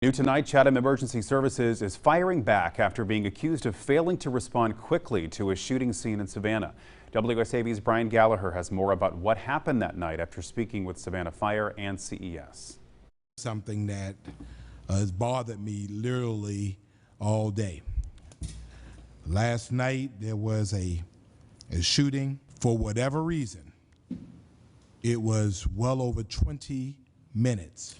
New tonight, Chatham Emergency Services is firing back after being accused of failing to respond quickly to a shooting scene in Savannah. WSAV's Brian Gallagher has more about what happened that night after speaking with Savannah Fire and CES. Something that has bothered me literally all day. Last night there was a shooting. For whatever reason, it was well over 20 minutes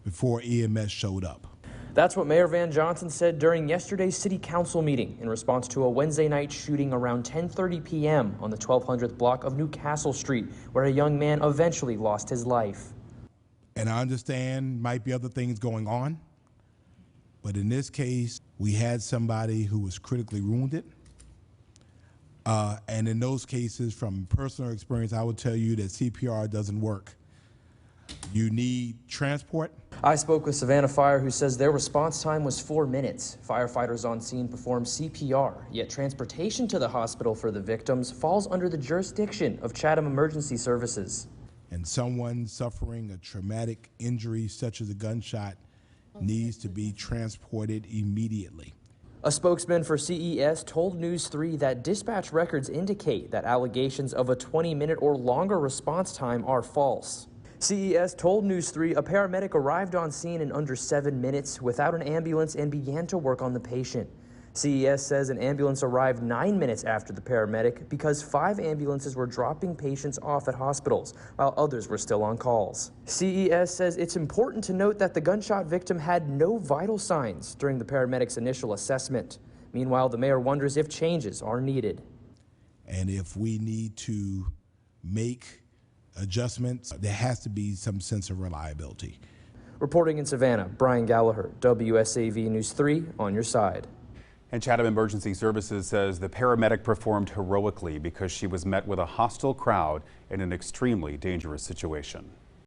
before EMS showed up. That's what Mayor Van Johnson said during yesterday's city council meeting in response to a Wednesday night shooting around 10:30 p.m. on the 1200th block of Newcastle Street, where a young man eventually lost his life. And I understand might be other things going on, but in this case, we had somebody who was critically wounded. And in those cases, from personal experience, I would tell you that CPR doesn't work. You need transport. I spoke with Savannah Fire, who says their response time was 4 minutes. Firefighters on scene performed CPR, yet transportation to the hospital for the victims falls under the jurisdiction of Chatham Emergency Services. And someone suffering a traumatic injury such as a gunshot needs to be transported immediately. A spokesman for CES told News 3 that dispatch records indicate that allegations of a 20-minute or longer response time are false. CES told News 3 a paramedic arrived on scene in under 7 minutes without an ambulance and began to work on the patient. CES says an ambulance arrived 9 minutes after the paramedic because 5 ambulances were dropping patients off at hospitals while others were still on calls. CES says it's important to note that the gunshot victim had no vital signs during the paramedic's initial assessment. Meanwhile, the mayor wonders if changes are needed. And if we need to make adjustments, there has to be some sense of reliability. Reporting in Savannah, Brian Gallagher, WSAV News 3 on your side. And Chatham Emergency Services says the paramedic performed heroically because she was met with a hostile crowd in an extremely dangerous situation.